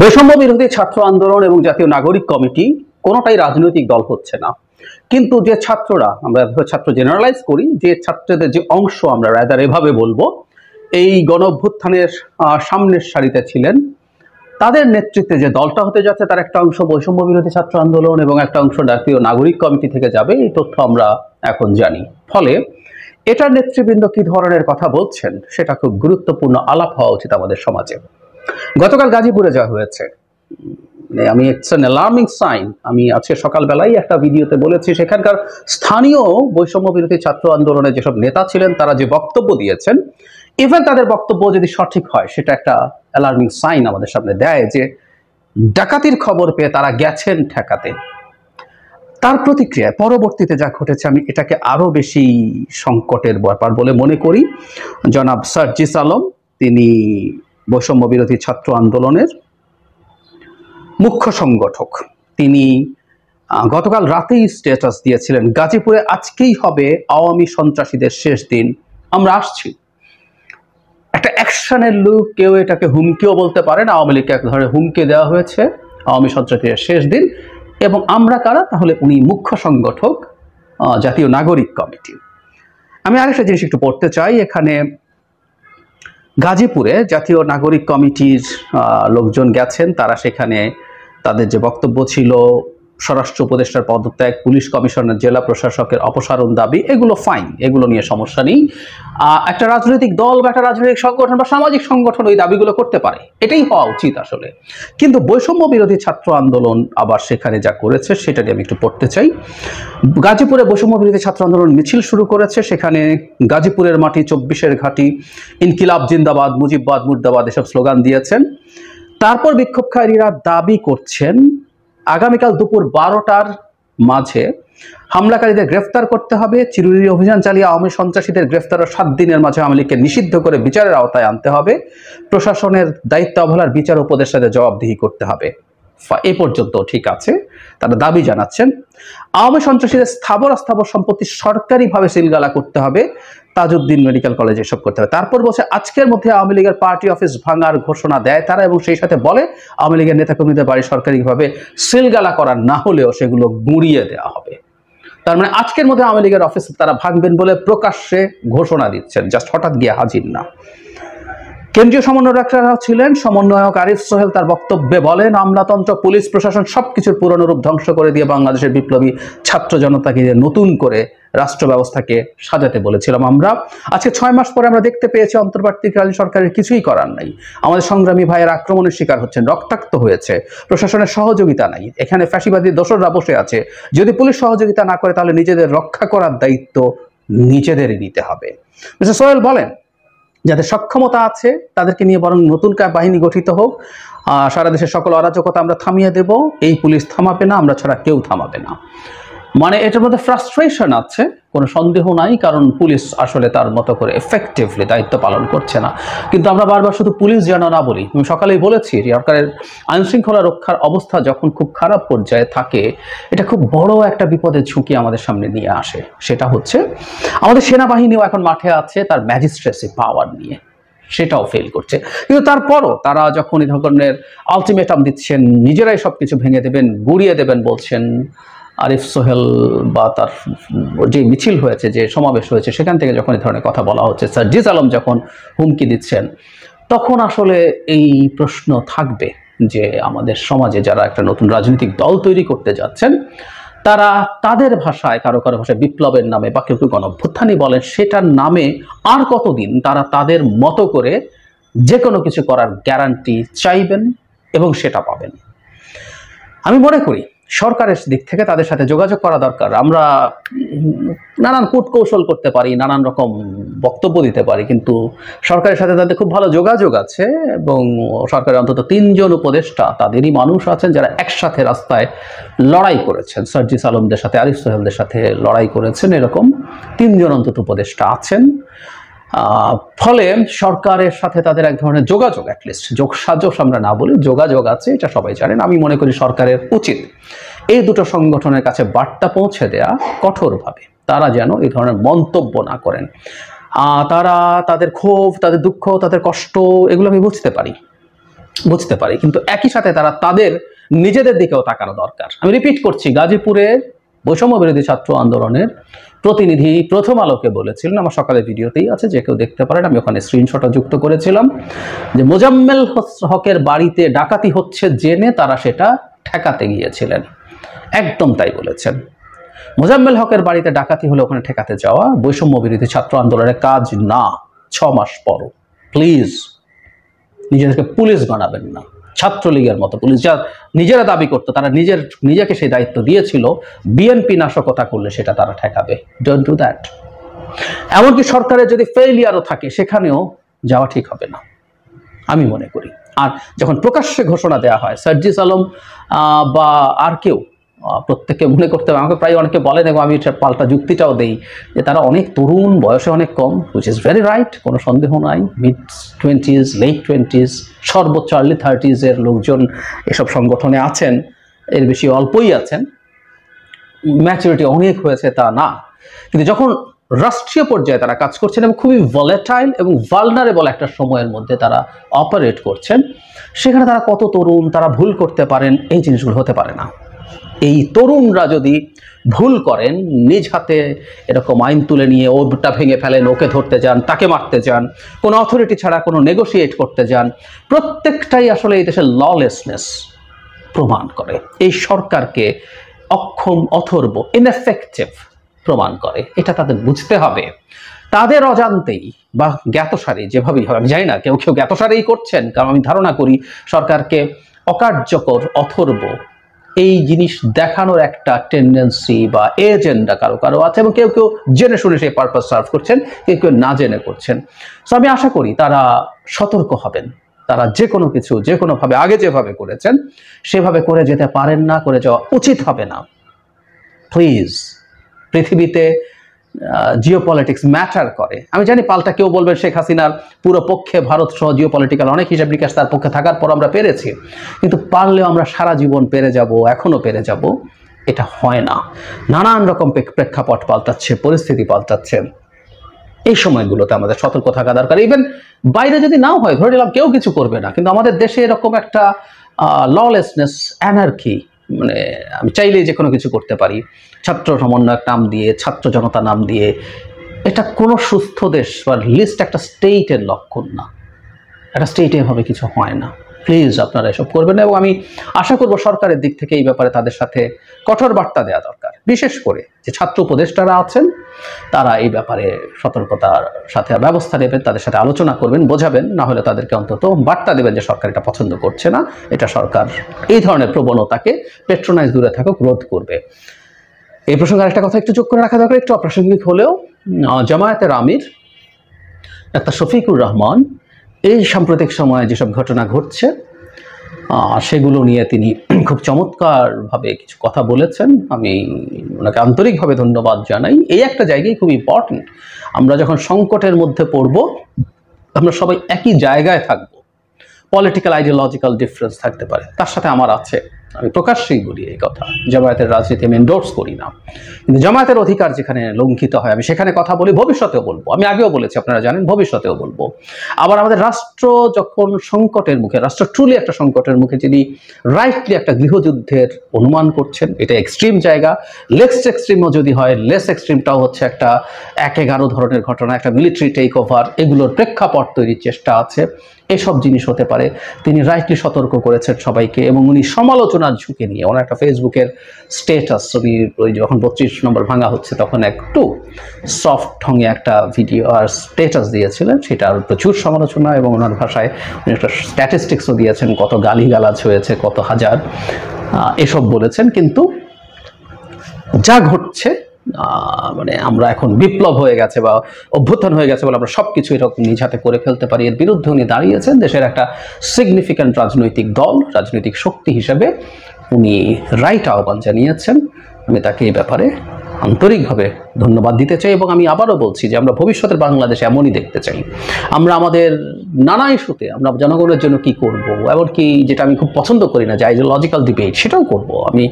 বৈষম্য বিরোধী ছাত্র আন্দোলন এবং জাতীয় নাগরিক কমিটি কোনোটাই রাজনৈতিক দল হচ্ছে না, কিন্তু যে ছাত্ররা, আমরা ছাত্র জেনারেলাইজ করি, যে ছাত্রদের যে অংশ, আমরা রাদার এভাবে বলবো, এই গণ অভ্যুত্থানের সামনের সারিতে ছিলেন, তাদের নেতৃত্বে যে দলটা হতে যাচ্ছে তার একটা অংশ বৈষম্য বিরোধী ছাত্র আন্দোলন এবং একটা অংশ জাতীয় নাগরিক কমিটি থেকে যাবে, এই তথ্য আমরা এখন জানি। ফলে এটার নেতৃবৃন্দ কি ধরনের কথা বলছেন সেটা খুব গুরুত্বপূর্ণ আলাপ হওয়া উচিত আমাদের সমাজে। গতকাল গাজীপুরে যা হয়েছে, আমি ইটস অ্যান অ্যালার্মিং সাইন। আমি আজকে সকালবেলায় একটা ভিডিওতে বলেছি, সেখানকার স্থানীয় বৈষম্য বিরোধী ছাত্র আন্দোলনের যেসব নেতা ছিলেন তারা যে বক্তব্য দিয়েছেন, ইভেন তাদের বক্তব্য যদি সঠিক হয় সেটা একটা অ্যালার্মিং সাইন আমাদের সামনে দেয় যে ডাকাতির খবর পেয়ে তারা গেছেন ঠেকাতে। তার প্রতিক্রিয়ায় পরবর্তীতে যা ঘটেছে, আমি এটাকে আরো বেশি সংকটের ব্যাপার বলে মনে করি। জনাব সার্জিস আলম, তিনি বৈষম্য বিরোধী ছাত্র আন্দোলনের মুখ্য সংগঠক, তিনি গতকাল রাতেই স্ট্যাটাস দিয়েছিলেন, গাজীপুরে আজকেই হবে আওয়ামী সন্ত্রাসীদের শেষ দিন, আমরা আসছি। একটা অ্যাকশনের লুক, কেউ এটাকে হুমকিও বলতে পারেন। আওয়ামী লীগকে এক ধরনের হুমকি দেওয়া হয়েছে, আওয়ামী সন্ত্রাসীদের শেষ দিন। এবং আমরা কারা? তাহলে উনি মুখ্য সংগঠক জাতীয় নাগরিক কমিটি। আমি আরেকটা জিনিস একটু পড়তে চাই এখানে। গাজীপুরে জাতীয় নাগরিক কমিটির লোকজন গেছেন, তারা সেখানে তাদের যে বক্তব্য ছিল, স্বরাষ্ট্র উপদেষ্টার পদত্যাগ, পুলিশ কমিশনার, জেলা প্রশাসকের অপসারণ দাবি, এগুলো ফাইন, এগুলো নিয়ে সমস্যা নেই। একটা রাজনৈতিক দল বা একটা রাজনৈতিক সংগঠন বা সামাজিক সংগঠন ওই দাবিগুলো করতে পারে, এটাই হওয়া উচিত আসলে। কিন্তু বৈষম্য বিরোধী ছাত্র আন্দোলন আবার সেখানে যা করেছে সেটা নিয়ে আমি একটু পড়তে চাই। গাজীপুরে বৈষম্য বিরোধী ছাত্র আন্দোলন মিছিল শুরু করেছে, সেখানে গাজীপুরের মাটি 24-এর ঘাঁটি, ইনকিলাব জিন্দাবাদ, মুজিববাদ মুর্দাবাদ এসব স্লোগান দিয়েছেন। তারপর বিক্ষোভকারীরা দাবি করছেন আগামীকাল দুপুর 12টার মাঝে হামলাকারীদের গ্রেফতার করতে হবে, চিরুনি অভিযান চালিয়ে আওয়ামী সন্ত্রাসীদের গ্রেফতারের 7 দিনের মাঝে আওয়ামী লীগকে নিষিদ্ধ করে বিচারের আওতায় আনতে হবে, প্রশাসনের দায়িত্ব অবহেলার বিচার উপদেষ্টাদের জবাবদিহি করতে হবে। এ পর্যন্ত ঠিক আছে, তারা দাবি জানাচ্ছেন। আওয়ামী সন্ত্রাসীদের স্থাবর অস্থাবর সম্পত্তি সরকারিভাবে সিলগালা করতে হবে, তাজউদ্দিন মেডিকেল কলেজে এসব করতে হবে। তারপর বলছে আজকের মধ্যে আওয়ামী লীগের পার্টি অফিস ভাঙার ঘোষণা দেয় তারা, এবং সেই সাথে বলে আওয়ামী লীগের নেতাকর্মীদের বাড়ি সরকারিভাবে সিলগালা করা না হলেও সেগুলো গুঁড়িয়ে দেওয়া হবে। তার মানে আজকের মধ্যে আওয়ামী লীগের অফিস তারা ভাঙবেন বলে প্রকাশ্যে ঘোষণা দিচ্ছেন, জাস্ট হঠাৎ গিয়ে হাজির না। কেন্দ্রীয় সমন্বয়করা ছিলেন, সমন্বয়ক আরিফ সোহেল তার বক্তব্যে বলেন, আমলাতন্ত্র, পুলিশ প্রশাসন সবকিছুর পুরনো রূপ ধ্বংস করে দিয়ে বাংলাদেশের বিপ্লবী ছাত্র জনতাকে নতুন করে রাষ্ট্র ব্যবস্থাকে সাজাতে বলেছিলাম আমরা। আজকে 6 মাস পরে আমরা দেখতে পেয়েছি অন্তর্বর্তীকালীন সরকারের কিছুই করার নাই। আমাদের সংগ্রামী ভাইয়ের আক্রমণের শিকার হচ্ছেন, রক্তাক্ত হয়েছে, প্রশাসনের সহযোগিতা নাই, এখানে ফ্যাসিবাদী দোসররা বসে আছে। যদি পুলিশ সহযোগিতা না করে তাহলে নিজেদের রক্ষা করার দায়িত্ব নিজেদেরই নিতে হবে। মিস্টার সোহেল বলেন, যাদের সক্ষমতা আছে তাদেরকে নিয়ে বরং নতুন বাহিনী গঠিত হোক, সারা দেশের সকল অরাজকতা আমরা থামিয়ে দেব, এই পুলিশ থামাবে না, আমরা ছাড়া কেউ থামাবে না। মানে এটার মধ্যে ফ্রাস্ট্রেশন আছে, কোনো সন্দেহ নাই, কারণ পুলিশ আসলে তার মতো করে এফেক্টিভলি দায়িত্ব পালন করছে না। কিন্তু আমরা বারবার শুধু পুলিশ যেন না বলি, আমি সকালেই বলেছি, সরকারের আইনশৃঙ্খলা রক্ষার অবস্থা যখন খুব খারাপ পর্যায়ে থাকে, এটা খুব বড় একটা বিপদের ঝুঁকি আমাদের সামনে নিয়ে আসে। সেটা হচ্ছে আমাদের সেনাবাহিনীও এখন মাঠে আছে তার ম্যাজিস্ট্রেসি পাওয়ার নিয়ে, সেটাও ফেল করছে। কিন্তু তারপরও তারা যখন এই ধরনের আলটিমেটাম দিচ্ছেন, নিজেরাই সবকিছু ভেঙে দেবেন, গুড়িয়ে দেবেন বলছেন, আরিফ সোহেল বা তার যে মিছিল হয়েছে, যে সমাবেশ হয়েছে, সেখান থেকে যখন এই ধরনের কথা বলা হচ্ছে, সার্জিস আলম যখন হুমকি দিচ্ছেন, তখন আসলে এই প্রশ্ন থাকবে যে আমাদের সমাজে যারা একটা নতুন রাজনৈতিক দল তৈরি করতে যাচ্ছেন, তারা তাদের ভাষায়, কারো কারো ভাষায় বিপ্লবের নামে বা কেউ কেউ গণঅভ্যুত্থানই বলেন, সেটার নামে আর কতদিন তারা তাদের মতো করে যে কোনো কিছু করার গ্যারান্টি চাইবেন এবং সেটা পাবেন। আমি মনে করি সরকারের দিক থেকে তাদের সাথে যোগাযোগ করা দরকার। আমরা নানান কূটকৌশল করতে পারি, নানান রকম বক্তব্য দিতে পারি, কিন্তু সরকারের সাথে তাদের খুব ভালো যোগাযোগ আছে, এবং সরকারের অন্তত 3 জন উপদেষ্টা, তাদেরই মানুষ আছেন যারা একসাথে রাস্তায় লড়াই করেছেন, সার্জিস আলমদের সাথে, আরিফ সোহেলদের সাথে লড়াই করেছেন, এরকম 3 জন অন্তত উপদেষ্টা আছেন। ফলে সরকারের সাথে তাদের এক ধরনের যোগাযোগ, অ্যাটলিস্ট যোগসাজশ আমরা না বলি, যোগাযোগ আছে, এটা সবাই জানেন। আমি মনে করি সরকারের উচিত এই দুটো সংগঠনের কাছে বার্তা পৌঁছে দেয়া কঠোরভাবে, তারা যেন এই ধরনের মন্তব্য না করেন। তারা তাদের ক্ষোভ, তাদের দুঃখ, তাদের কষ্ট, এগুলো আমি বুঝতে পারি, বুঝতে পারি, কিন্তু একই সাথে তারা তাদের নিজেদের দিকেও তাকানো দরকার। আমি রিপিট করছি, গাজীপুরের বৈষম্য বিরোধী ছাত্র আন্দোলনের প্রতিনিধি প্রথম আলোকে বলেছিলেন, আমার সকালের ভিডিওতেই আছে, যে কেউ দেখতে পারেন, আমি ওখানে স্ক্রিনশটও যুক্ত করেছিলাম, যে মোজাম্মেল হকের বাড়িতে ডাকাতি হচ্ছে জেনে তারা সেটা ঠেকাতে গিয়েছিলেন। একদম তাই বলেছেন। মোজাম্মেল হকের বাড়িতে ডাকাতি হলে ওখানে ঠেকাতে যাওয়া বৈষম্য বিরোধী ছাত্র আন্দোলনের কাজ না। 6 মাস পর প্লিজ নিজেদেরকে পুলিশ বানাবেন না, ছাত্রলীগের মতো পুলিশ যা নিজেরা দাবি করতো, তারা নিজেকে সেই দায়িত্ব দিয়েছিল, বিএনপি নাশকতা করলে সেটা তারা ঠেকাবে। Don't do that. এমনকি সরকারের যদি ফেইলিয়ারও থাকে সেখানেও যাওয়া ঠিক হবে না আমি মনে করি। আর যখন প্রকাশ্যে ঘোষণা দেওয়া হয়, সার্জিস আলম বা আর কেউ, প্রত্যেককে মনে করতে হবে, আমাকে প্রায় অনেকে বলে, দেখো আমি পাল্টা যুক্তিটাও দেই যে তারা অনেক তরুণ, বয়সে অনেক কম, হুইচ ইজ ভেরি রাইট, কোনো সন্দেহ নাই। mid-20s, late 20s, সর্বোচ্চ early 30s এর লোকজন এসব সংগঠনে আছেন, এর বেশি অল্পই আছেন। ম্যাচুরিটি অনেক হয়েছে তা না, কিন্তু যখন রাষ্ট্রীয় পর্যায়ে তারা কাজ করছেন এবং খুবই ভলেটাইল এবং ভালনারেবল একটা সময়ের মধ্যে তারা অপারেট করছেন, সেখানে তারা কত তরুণ, তারা ভুল করতে পারেন, এই জিনিসগুলো হতে পারে না। এই তরুণরা যদি ভুল করেন, নিজ হাতে এরকম আইন তুলে নিয়ে ওটা ভেঙে ফেলেন, ওকে ধরতে যান, তাকে মারতে যান, কোনো অথরিটি ছাড়া কোনো নেগোশিয়েট করতে যান, প্রত্যেকটাই আসলে এই দেশের ললেসনেস প্রমাণ করে, এই সরকারকে অক্ষম, অথর্ব, ইনএফেক্টিভ প্রমাণ করে। এটা তাদের বুঝতে হবে। তাদের অজান্তেই বা জ্ঞাতসারে, যেভাবেই হবে আমি জানি না, কেউ কেউ জ্ঞাতসারেই করছেন, কারণ আমি ধারণা করি সরকারকে অকার্যকর, অথর্ব এই জিনিস দেখানোর একটা টেন্ডেন্সি বা এজেন্ডা কারো কারো আছে, এবং কেউ কেউ জেনে শুনে সেই পারপাস সার্ভ করছেন, কেউ কেউ না জেনে করছেন। সো আমি আশা করি তারা সতর্ক হবেন, তারা যে কোনো কিছু যে কোনোভাবে আগে যেভাবে করেছেন সেভাবে করে যেতে পারেন না, করে যাওয়া উচিত হবে না। প্লিজ, পৃথিবীতে জিওপলিটিক্স ম্যাটার করে। আমি জানি পাল্টা কেউ বলবেন শেখ হাসিনার পুরো পক্ষে ভারত সহ জিওপলিটিক্যাল অনেক হিসাব নিকাশ তার পক্ষে থাকার পর আমরা পেরেছি, কিন্তু পারলেও আমরা সারা জীবন পেরে যাব, এখনো পেরে যাব, এটা হয় না। নানান রকম প্রেক্ষাপট পাল্টাচ্ছে, পরিস্থিতি পাল্টাচ্ছে। এই সময়গুলোতে আমাদের সতর্ক থাকা দরকার। ইভেন বাইরে যদি নাও হয়, ধরে নিলাম কেউ কিছু করবে না, কিন্তু আমাদের দেশে এরকম একটা ললেসনেস, অ্যানার্কি, মানে আমি চাইলেই যে কোনো কিছু করতে পারি, ছাত্র সমন্বয়ক নাম দিয়ে, ছাত্র জনতা নাম দিয়ে, এটা কোনো সুস্থ দেশ বা লিস্ট একটা স্টেটের লক্ষণ না। একটা স্টেটে এভাবে কিছু হয় না। প্লিজ আপনারা এসব করবেন না, এবং আমি আশা করব সরকারের দিক থেকে এই ব্যাপারে তাদের সাথে কঠোর বার্তা দেওয়া দরকার। বিশেষ করে যে ছাত্র উপদেষ্টারা আছেন, তারা এই ব্যাপারে সতর্কতার সাথে ব্যবস্থা নেবেন, তাদের সাথে আলোচনা করবেন, বোঝাবেন, না হলে তাদেরকে অন্তত বার্তা দেবেন যে সরকার এটা পছন্দ করছে না, এটা সরকার এই ধরনের প্রবণতাকে, পেট্রোনাইজ দূরে থাকুক, রোধ করবে। এই প্রসঙ্গে আরেকটা কথা একটু যোগ করে রাখা দরকার, একটু অপ্রাসঙ্গিক হলেও, জামায়াতের আমির ডাক্তার শফিকুর রহমান এই সাম্প্রতিক সময়ে যেসব ঘটনা ঘটছে সেগুলো নিয়ে তিনি খুব চমৎকারভাবে কিছু কথা বলেছেন। আমি ওনাকে আন্তরিকভাবে ধন্যবাদ জানাই। এই একটা জায়গায় খুব ইম্পর্টেন্ট, আমরা যখন সংকটের মধ্যে পড়ব, আমরা সবাই একই জায়গায় থাকব, পলিটিক্যাল আইডিওলজিক্যাল ডিফারেন্স থাকতে পারে, তার সাথে আমার আছে, আমি প্রকাশ্যেই বলি এই কথা। জামায়াতের রাজনীতি আমি এন্ডোর্স করি না, কিন্তু জামায়াতের অধিকার যেখানে লঙ্ঘিত হয় আমি সেখানে কথা বলি, ভবিষ্যতেও বলবো। আমি আগেও বলেছি, আপনারা জানেন, ভবিষ্যতেও বলবো। আবার আমাদের রাষ্ট্র যখন সংকটের মুখে, রাষ্ট্র ট্রুলি একটা সংকটের মুখে, যিনি রাইটলি একটা গৃহযুদ্ধের অনুমান করছেন, এটা এক্সট্রিম জায়গা, লেস এক্সট্রিমও যদি হয়, লেস এক্সট্রিমটাও হচ্ছে একটা 1-11 ধরনের ঘটনা, একটা মিলিটারি টেক ওভার, এগুলোর প্রেক্ষাপট তৈরির চেষ্টা আছে, এসব জিনিস হতে পারে। তিনি রাইটলি সতর্ক করেছেন সবাইকে, এবং উনি সমালোচনার ঝুঁকে নিয়ে, ওনার একটা ফেসবুকের স্টেটাস, উনি ওই যখন 32 নম্বর ভাঙা হচ্ছে তখন একটু সফট ঢঙে একটা ভিডিও আর স্টেটাস দিয়েছিলেন, সেটা প্রচুর সমালোচনা, এবং ওনার ভাষায় উনি একটা স্ট্যাটিস্টিক্সও দিয়েছেন, কত গালিগালাজ হয়েছে, কত হাজার, এসব বলেছেন। কিন্তু যা ঘটছে, মানে আমরা এখন বিপ্লব হয়ে গেছে বা অভ্যুত্থান হয়ে গেছে বলে আমরা সবকিছু এরকম নিজ হাতে করে ফেলতে পারি, এর বিরুদ্ধে উনি দাঁড়িয়েছেন। দেশের একটা সিগনিফিক্যান্ট রাজনৈতিক দল, রাজনৈতিক শক্তি হিসেবে উনি রাইট আহ্বান জানিয়েছেন। আমি তাকে এই ব্যাপারে আন্তরিকভাবে ধন্যবাদ দিতে চাই, এবং আমি আবারও বলছি যে আমরা ভবিষ্যতের বাংলাদেশ এমনই দেখতে চাই। আমরা আমাদের নানা ইস্যুতে আমরা জনগণের জন্য কি করব, এমনকি যেটা আমি খুব পছন্দ করি না, যে আইডিওলজিক্যাল ডিবেট, সেটাও করব। আমি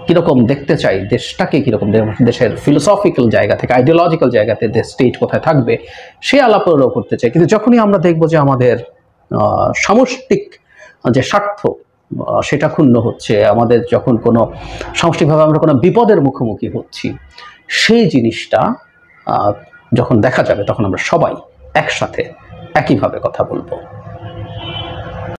কীরকম দেখতে চাই দেশটাকে, কীরকম দেশের ফিলোসফিক্যাল জায়গা থেকে, আইডিওলজিক্যাল জায়গাতে দেশ স্টেট কোথায় থাকবে, সে আলাপও করতে চাই। কিন্তু যখনই আমরা দেখব যে আমাদের সামষ্টিক যে স্বার্থ সেটা ক্ষুণ্ণ হচ্ছে, আমাদের যখন কোনো সামষ্টিকভাবে আমরা কোনো বিপদের মুখোমুখি হচ্ছি, সেই জিনিসটা যখন দেখা যাবে তখন আমরা সবাই একসাথে একইভাবে কথা বলবো।